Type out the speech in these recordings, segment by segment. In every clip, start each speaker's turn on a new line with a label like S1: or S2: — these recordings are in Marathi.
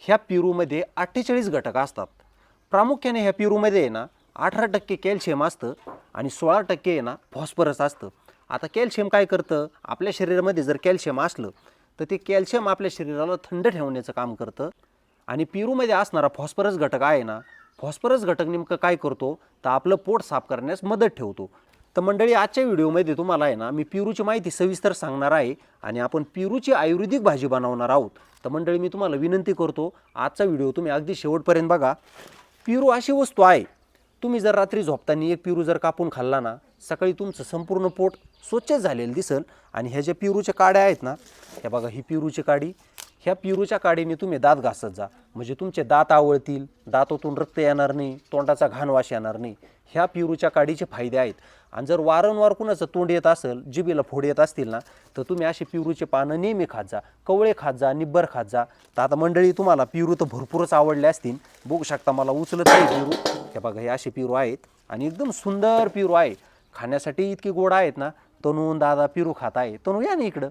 S1: ह्या पेरूमध्ये 48 घटक असतात। प्रामुख्याने ह्या पेरूमध्ये आहे ना 18% कॅल्शियम असतं आणि 16% आहे ना फॉस्फरस असतं। आता कॅल्शियम काय करतं, आपल्या शरीरामध्ये जर कॅल्शियम असलं तर ते कॅल्शियम आपल्या शरीराला थंड ठेवण्याचं काम करतं। आणि पेरूमध्ये असणारा फॉस्फरस घटक आहे ना, फॉस्फरस घटक नेमकं काय करतो तर आपलं पोट साफ करण्यास मदत ठेवतो। तर मंडळी, आजच्या व्हिडिओमध्ये तुम्हाला आहे ना मी पेरूची माहिती सविस्तर सांगणार आहे आणि आपण पेरूची आयुर्वेदिक भाजी बनवणार आहोत। तर मंडळी, मी तुम्हाला विनंती करतो आजचा व्हिडिओ तुम्ही अगदी शेवटपर्यंत बघा। पेरू अशी वस्तू आहे, तुम्ही जर रात्री झोपताना एक पेरू जर कापून खाल्ला ना, सकाळी तुमचं संपूर्ण पोट स्वच्छ झालेलं दिसेल। आणि ह्या ज्या पेरूच्या काड्या आहेत ना, ह्या बघा, ही पेरूची काडी, ह्या पेरूच्या काडीने तुम्ही दात घासत जा, म्हणजे तुमचे दात आवळतील, दातातून रक्त येणार नाही, तोंडाचा घाण वास येणार नाही। ह्या पेरूच्या काडीचे फायदे आहेत। आणि जर वारंवार कुणाचं तोंड येत असेल, जिभेला फोड येत असतील ना, तर तुम्ही अशी पेरूचे पानं नेहमी खात जा, कवळे खात जा, निब्बर खात जा। तर आता मंडळी, तुम्हाला पेरू तर भरपूरच आवडले असतील, बघू शकता मला उचलत नाही पेरू, हे बघा, हे असे पेरू आहेत आणि एकदम सुंदर पेरू आहे, खाण्यासाठी इतकी गोड आहेत ना। तनू दादा पेरू खात आहे, तनू या ना इकडं।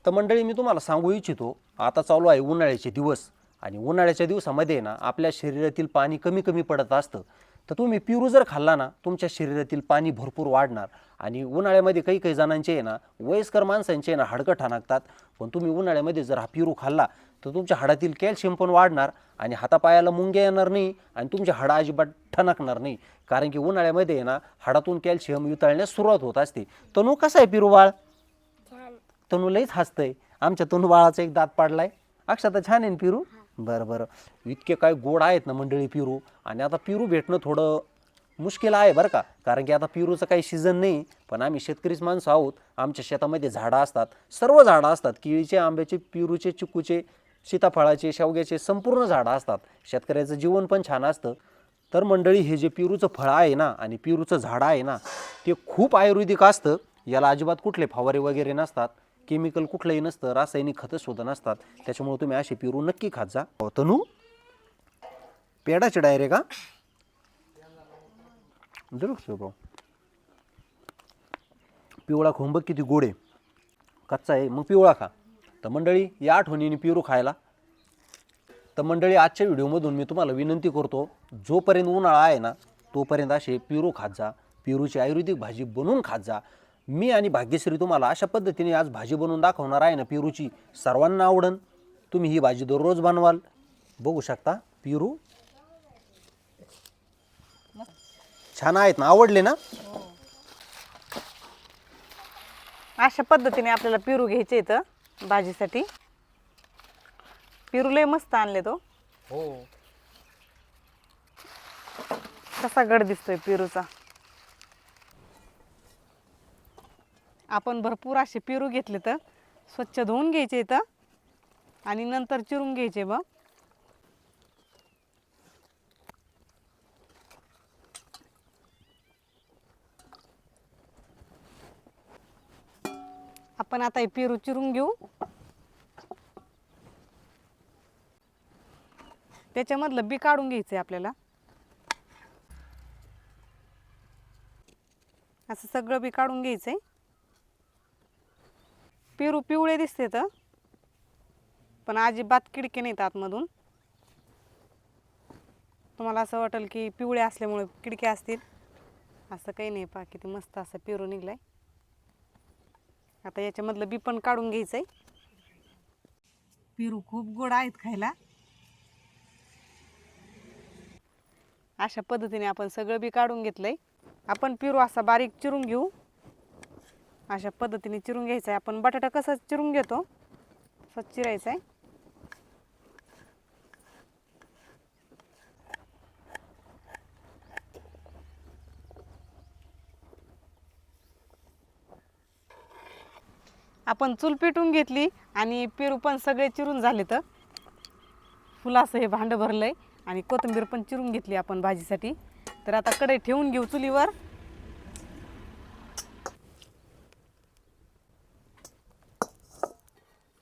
S1: तर मंडळी, मी तुम्हाला सांगू इच्छितो, आता चालू आहे उन्हाळ्याचे दिवस आणि उन्हाळ्याच्या दिवसामध्ये ना आपल्या शरीरातील पाणी कमी कमी पडत असतं। तर तुम्ही पेरू जर खाल्ला ना, तुमच्या शरीरातील पाणी भरपूर वाढणार। आणि उन्हाळ्यामध्ये काही काही जणांचे आहे ना, वयस्कर माणसांचे ना हाडकं ठणकतात, पण तुम्ही उन्हाळ्यामध्ये जर हा पेरू खाल्ला तर तुमच्या हाडातील कॅल्शियम पण वाढणार आणि हातापायाला मुंग्या येणार नाही आणि तुमच्या हाडं अजिबात ठणकणार नाही। कारण की उन्हाळ्यामध्ये आहे ना हाडातून कॅल्शियम वितळण्यास सुरुवात होत असते। तनू, कसा आहे पेरू बाळ? तनू लईच हसतंय, आमच्या तनू बाळाचा एक दात पाडलाय। अक्षता, छान आहे ना पेरू? बरं बरं, इतके काय गोड आहेत ना मंडळी पेरू। आणि आता पेरू भेटणं थोडं मुश्किल आहे बरं का, कारण की आता पेरूचं काही सीझन नाही, पण आम्ही शेतकरीच माणसं आहोत। आमच्या शेतामध्ये झाडं असतात, सर्व झाडं असतात, केळीचे, आंब्याचे, पेरूचे, चिकूचे, सीताफळाचे, शेवग्याचे, संपूर्ण झाडं असतात। शेतकऱ्याचं जीवन पण छान असतं। तर मंडळी, हे जे पेरूचं फळ आहे ना आणि पेरूचं झाड आहे ना, ते खूप आयुर्वेदिक असतं। याला अजिबात कुठले फवारे वगैरे नसतात, केमिकल कुठलंही नसतं, रासायनिक खतं सुद्धा नसतात। त्याच्यामुळे तुम्ही अशी पेरू नक्की खात जा। तनू, पेडाचे डायरेक्ट का जरूर, पिवळा खोंब किती गोड आहे, कच्चा आहे मग पिवळा खा। तर मंडळी, या आठवणीने पेरू खायला। तर मंडळी, आजच्या व्हिडिओमधून मी तुम्हाला विनंती करतो, जोपर्यंत उन्हाळा आहे ना तोपर्यंत असे पेरू खात जा, पेरूची आयुर्वेदिक भाजी बनवून खात जा। मी आणि भाग्यश्री तुम्हाला अशा पद्धतीने आज भाजी बनवून दाखवणार आहे ना पेरूची, सर्वांना आवडन। तुम्ही ही भाजी दररोज बनवाल। बघू शकता पेरू छान आहेत ना, आवडले ना?
S2: अशा पद्धतीने आपल्याला पेरू घ्यायचे इथं भाजीसाठी। पेरू लय मस्त आणले तो,
S1: हो।
S2: कसा गड दिसतोय पेरूचा। आपण भरपूर असे पेरू घेतले तर स्वच्छ धुवून घ्यायचे इथं आणि नंतर चिरून घ्यायचे। मग आपण आता हे पेरू चिरून घेऊ। त्याच्यामधलं बी काढून घ्यायचंय आपल्याला, असं सगळं बी काढून घ्यायचंय। पेरू पिवळे दिसते तर, पण अजिबात किडके नाहीत आतमधून। तुम्हाला असं वाटेल की पिवळे असल्यामुळे किडके असतील, असं काही नाही। पहा किती मस्त असं पेरू निघलाय। आता याच्यामधलं बी पण काढून घ्यायचंय। पेरू खूप गोड आहेत खायला। अशा पद्धतीने आपण सगळं बी काढून घेतलंय। आपण पेरू असा बारीक चिरून घेऊ, अशा पद्धतीने चिरून घ्यायचा आहे। आपण बटाटा कसा चिरून घेतो तसंच चिरायचा आहे। आपण चूल पेटून घेतली आणि पेरू पण सगळे चिरून झाले। तर फुलाचं हे भांडं भरलंय आणि कोथिंबीर पण चिरून घेतली आपण भाजीसाठी। तर आता कढई ठेवून घेऊ चुलीवर।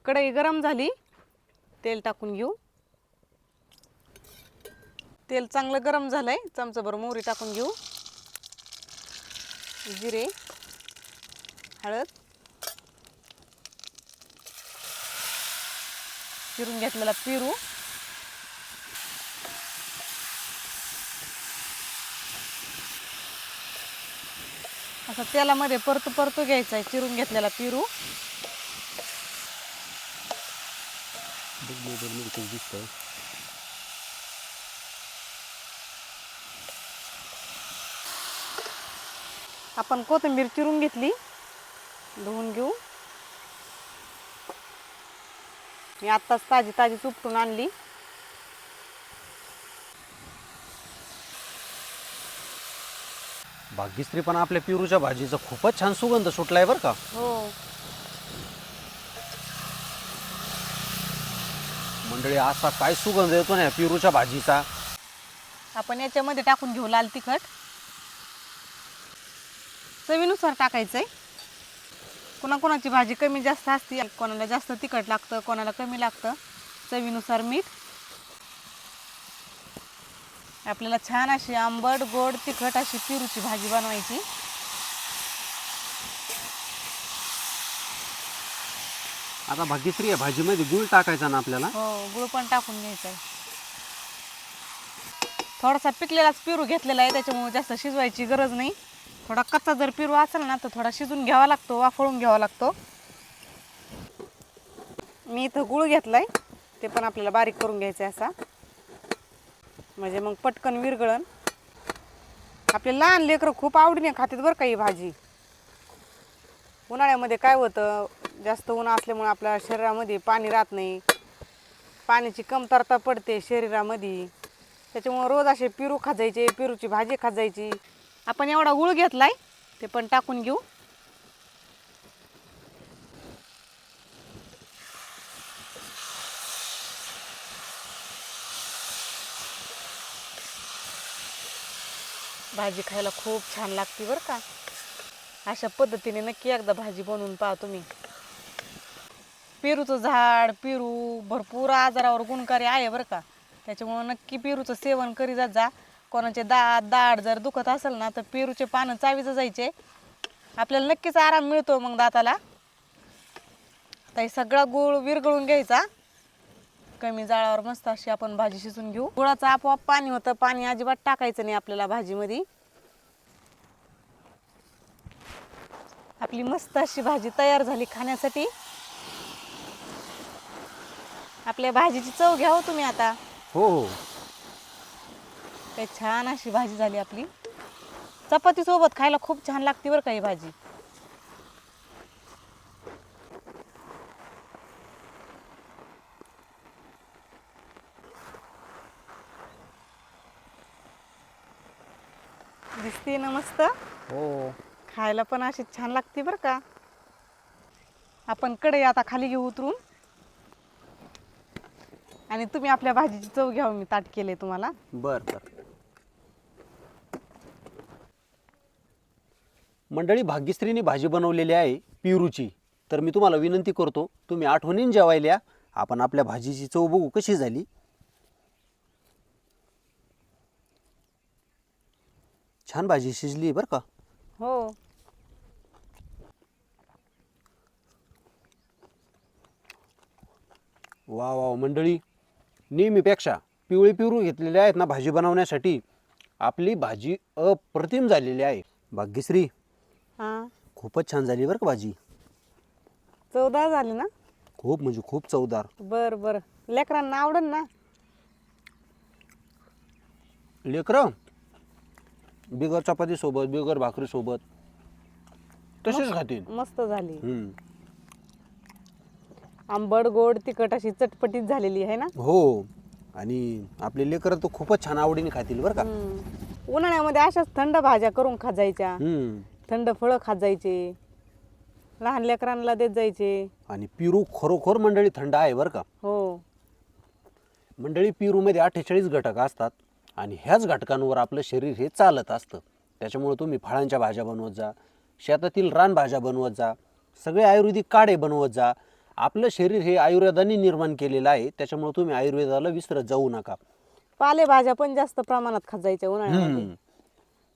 S2: कढई गरम झाली, तेल टाकून घेऊ। तेल चांगलं गरम झालंय, चमचाभर मोहरी टाकून घेऊ, जिरे, हळद, चिरून घेतलेला पेरू असं तेलामध्ये परतू घ्यायचा आहे चिरून घेतलेला पेरू.
S1: दिसतंय.
S2: आपण कोथिंबीर चिरून घेतली, धुवून घेऊ. मी आत्ताच ताजी ताजी उपटून आणली.
S1: भाग्यश्री, पण आपल्या पेरूच्या भाजीचा खूपच छान सुगंध सुटलाय बरं का.
S2: हो,
S1: मंडळी, असा काय सुगंध येतो ना या पेरूच्या भाजीचा.
S2: आपण याच्यामध्ये टाकून घेऊ लाल तिखट. चवीनुसार टाकायचंय. कोणाकोणाची भाजी कमी जास्त असते, कोणाला जास्त तिखट लागतं, कोणाला कमी लागतं. चवीनुसार मीठ. आपल्याला छान अशी आंबट गोड तिखट अशी पेरूची भाजी बनवायची.
S1: आता भाग्यश्री, या भाजीमध्ये गूळ टाकायचा ना आपल्याला.
S2: हो, गुळ पण टाकून घ्यायचा आहे. थोडासा पिकलेलाच पेरू घेतलेला आहे, त्याच्यामुळे जास्त शिजवायची गरज नाही. थोडा कच्चा जर पेरू असेल ना तर थोडा शिजून घ्यावा लागतो, वाफळून घ्यावा लागतो. मी इथं गुळ घेतलाय, ते पण आपल्याला बारीक करून घ्यायचा आहे असा, म्हणजे मग पटकन विरघळण. आपले लहान लेकरं खूप आवडीने खातात बरं का ही भाजी. उन्हाळ्यामध्ये काय होतं, जास्त ऊन असल्यामुळे आपल्या शरीरामध्ये पाणी राहत नाही, पाण्याची कमतरता पडते शरीरामध्ये. त्याच्यामुळे रोज असे पेरू खाजायचे, पेरूची भाजी खाजायची. आपण एवढा गुळ घेतलाय, ते पण टाकून घेऊ. भाजी खायला खूप छान लागते बरं का. अशा पद्धतीने नक्की एकदा भाजी बनवून पहा तुम्ही. पेरूचं झाड, पेरू भरपूर आजारावर गुणकारी आहे बरं का. त्याच्यामुळं नक्की पेरूचं सेवन करी जात जा. कोणाचे दाढ जर दुखत असेल ना तर पेरूचे पानं चावीचं जायचे, आपल्याला नक्कीच आराम मिळतो मग दाताला. आता हे सगळा गूळ विरघळून घ्यायचा. कमी जाळावर मस्त अशी आपण भाजी शिजून घेऊ. गुळाचं आपोआप पाणी होतं, पाणी अजिबात टाकायचं नाही आपल्याला भाजीमध्ये. आपली मस्त अशी भाजी तयार झाली खाण्यासाठी. आपल्या भाजीची चव घ्या हो तुम्ही आता.
S1: हो हो.
S2: काय छान अशी भाजी झाली आपली. चपाती सोबत खायला खूप छान लागते बरं का ही भाजी. दिसते ना मस्त.
S1: हो.
S2: खायला पण अशी छान लागते बरं का. आपण कढई आता खाली घेऊ उतरून, आणि तुम्ही आपल्या भाजीची चव घ्या. मी ताट केले तुम्हाला.
S1: बर बर. मंडळी, भाग्यश्रीने भाजी बनवलेली आहे पेरूची. तर मी तुम्हाला विनंती करतो, तुम्ही आठवणीने जेवायला या. आपण आपल्या भाजीची चव बघू कशी झाली. छान भाजी शिजली बरं का.
S2: हो,
S1: वा वा मंडळी, नेहमीपेक्षा पिवळे पेरू घेतलेले आहेत ना भाजी बनवण्यासाठी. आपली भाजी अप्रतिम झालेली आहे. भाग्यश्री,
S2: हां,
S1: खूपच छान झाली बरं का भाजी.
S2: चवदार झाली ना.
S1: खूप म्हणजे खूप चवदार.
S2: बरं बरं, लेकरांना आवडन ना.
S1: लेकरं बिगर चपाती सोबत, बिगर भाकरी सोबत तसेच खातील.
S2: मस्त झाली.
S1: हम्म.
S2: आंबट गोड तिखट अशी चटपटीत झालेली आहे ना.
S1: हो, आणि आपले लेकरं तर खूपच छान आवडीने खातील बरं का.
S2: उन्हाळ्यामध्ये अशाच थंड भाज्या करून खाजायच्या,
S1: हम्म.
S2: थंड फळं खाजायचे, लहान लेकरांना देत जायचे.
S1: आणि पेरू खरोखर मंडळी थंड आहे बरं का.
S2: हो,
S1: मंडळी, पेरूमध्ये 48 घटक असतात आणि ह्याच घटकांवर आपलं शरीर हे चालत असतं. त्याच्यामुळे तुम्ही फळांच्या भाज्या बनवत जा, शेतातील रानभाज्या बनवत जा, सगळे आयुर्वेदिक काढे बनवत जा. आपलं शरीर हे आयुर्वेदाने निर्माण केलेलं आहे, त्याच्यामुळे तुम्ही आयुर्वेदाला विसरत जाऊ नका.
S2: पालेभाज्या पण जास्त प्रमाणात खाजायच्या उन्हाळ्यामध्ये.
S1: हम्म.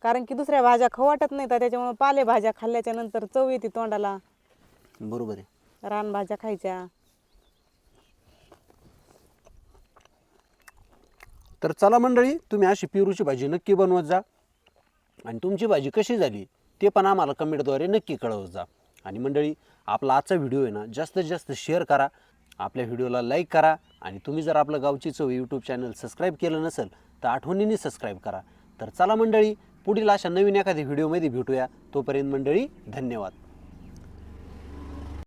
S2: कारण की दुसऱ्या भाज्या खाऊ वाटत नाही, त्याच्यामुळे पालेभाज्या खाल्ल्याच्या नंतर चव येते तोंडाला.
S1: बरोबर आहे.
S2: रानभाज्या खायच्या.
S1: तर चला मंडळी, तुम्ही अशी पेरूची भाजी नक्की बनवत जा आणि तुमची भाजी कशी झाली
S3: ते पण आम्हाला कमेंटद्वारे नक्की कळवत जा. आणि मंडळी, आपला आजचा व्हिडिओ आहे ना जास्तीत जास्त शेअर करा, आपल्या व्हिडिओला लाईक करा. आणि तुम्ही जर आपलं गावची चव यूट्यूब चॅनल सबस्क्राईब केलं नसेल तर आठवणीने सबस्क्राईब करा. तर चला मंडळी, पुढील अशा नवीन एखाद्या व्हिडिओमध्ये भेटूया. तोपर्यंत मंडळी, धन्यवाद.